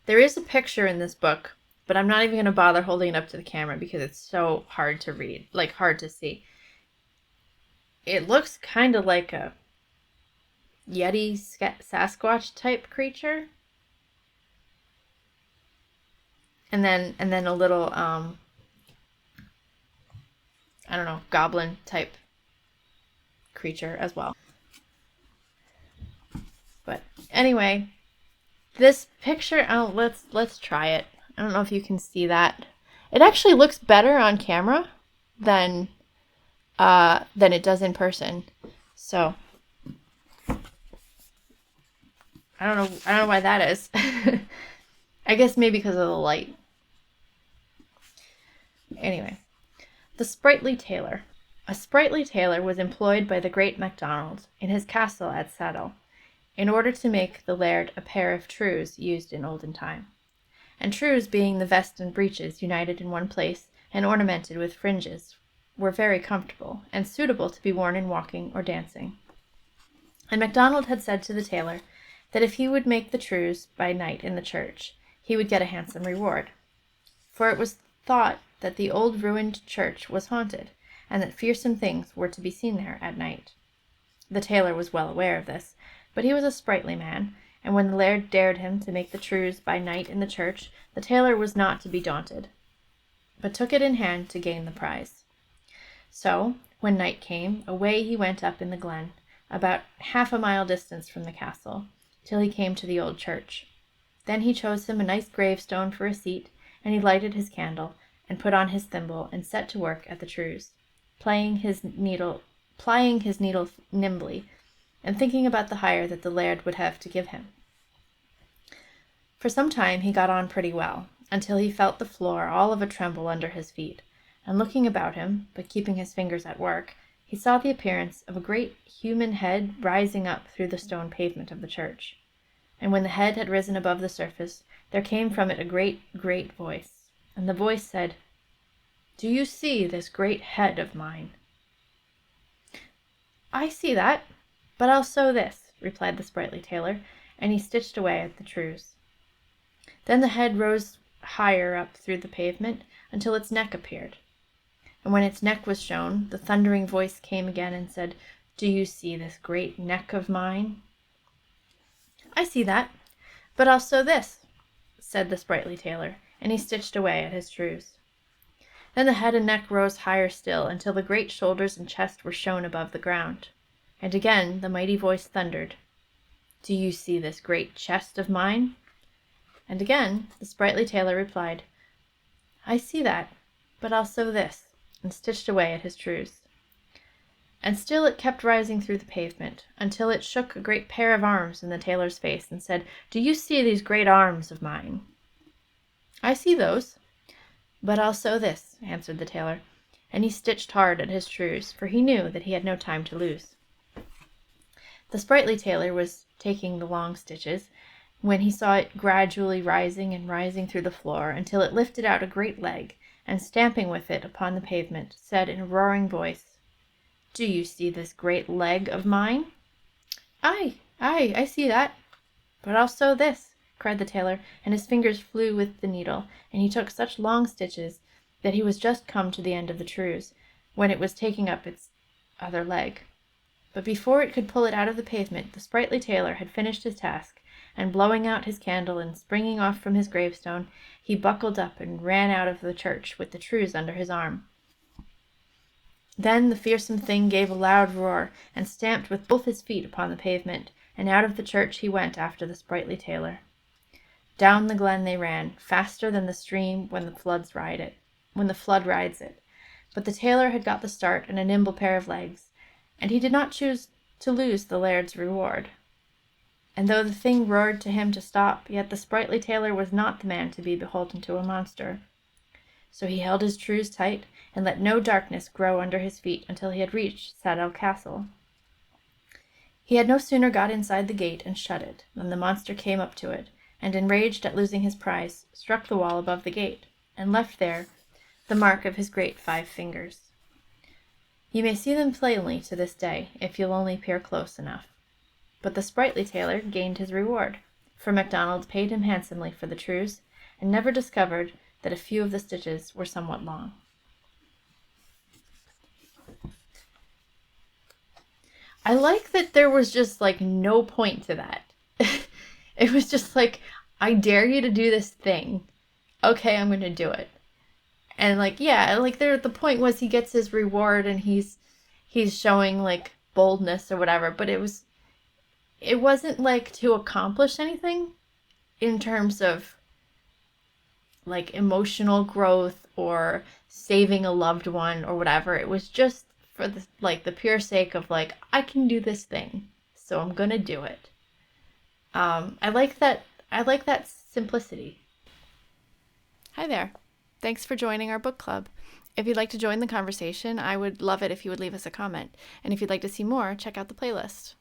There is a picture in this book, but I'm not even going to bother holding it up to the camera because it's so hard to read, like hard to see. It looks kind of like a Yeti Sasquatch type creature. And then a little I don't know, goblin type creature as well. But anyway, this picture, let's try it. I don't know if you can see that. It actually looks better on camera than it does in person. So I don't know why that is. I guess maybe because of the light. Anyway, the Sprightly Tailor. A sprightly tailor was employed by the great MacDonald in his castle at Saddle, in order to make the laird a pair of trews used in olden time. And trews, being the vest and breeches united in one place and ornamented with fringes, were very comfortable and suitable to be worn in walking or dancing. And MacDonald had said to the tailor that if he would make the trews by night in the church, he would get a handsome reward. For it was thought that the old ruined church was haunted, and that fearsome things were to be seen there at night. The tailor was well aware of this, but he was a sprightly man, and when the laird dared him to make the trews by night in the church, the tailor was not to be daunted, but took it in hand to gain the prize. So, when night came, away he went up in the glen, about half a mile distance from the castle, till he came to the old church. Then he chose him a nice gravestone for a seat, and he lighted his candle, and put on his thimble, and set to work at the trews, plying his needle nimbly, and thinking about the hire that the laird would have to give him. For some time he got on pretty well, until he felt the floor all of a tremble under his feet, and looking about him, but keeping his fingers at work, he saw the appearance of a great human head rising up through the stone pavement of the church. And when the head had risen above the surface, there came from it a great, great voice, and the voice said, "Do you see this great head of mine?" "I see that, but I'll sew this," replied the sprightly tailor, and he stitched away at the trews. Then the head rose higher up through the pavement until its neck appeared. And when its neck was shown, the thundering voice came again and said, "Do you see this great neck of mine?" "I see that, but I'll sew this," said the sprightly tailor, and he stitched away at his trews. Then the head and neck rose higher still, until the great shoulders and chest were shown above the ground. And again the mighty voice thundered, "Do you see this great chest of mine?" And again the sprightly tailor replied, "I see that, but I'll sew this," and stitched away at his trews. And still it kept rising through the pavement, until it shook a great pair of arms in the tailor's face, and said, "Do you see these great arms of mine?" "I see those, but I'll sew this," answered the tailor, and he stitched hard at his trews, for he knew that he had no time to lose. The sprightly tailor was taking the long stitches, when he saw it gradually rising and rising through the floor, until it lifted out a great leg, and stamping with it upon the pavement, said in a roaring voice, "Do you see this great leg of mine?" "Aye, I see that, but I'll sew this," cried the tailor, and his fingers flew with the needle, and he took such long stitches that he was just come to the end of the trews, when it was taking up its other leg. But before it could pull it out of the pavement, the sprightly tailor had finished his task, and blowing out his candle and springing off from his gravestone, he buckled up and ran out of the church with the trews under his arm. Then the fearsome thing gave a loud roar, and stamped with both his feet upon the pavement, and out of the church he went after the sprightly tailor. Down the glen they ran, faster than the stream when the flood rides it. But the tailor had got the start and a nimble pair of legs, and he did not choose to lose the laird's reward. And though the thing roared to him to stop, yet the sprightly tailor was not the man to be beholden to a monster. So he held his trews tight, and let no darkness grow under his feet until he had reached Saddle Castle. He had no sooner got inside the gate and shut it than the monster came up to it, and enraged at losing his prize, struck the wall above the gate, and left there the mark of his great 5 fingers. You may see them plainly to this day, if you'll only peer close enough. But the sprightly tailor gained his reward, for MacDonald paid him handsomely for the trews, and never discovered that a few of the stitches were somewhat long. I like that there was just like no point to that. It was just like, I dare you to do this thing. Okay, I'm gonna do it. And like, yeah, like the point was he gets his reward and he's showing like boldness or whatever, but it wasn't like to accomplish anything in terms of like emotional growth or saving a loved one or whatever. It was just for the pure sake of like, I can do this thing, so I'm gonna do it. I like that simplicity. Hi there. Thanks for joining our book club. If you'd like to join the conversation, I would love it if you would leave us a comment. And if you'd like to see more, check out the playlist.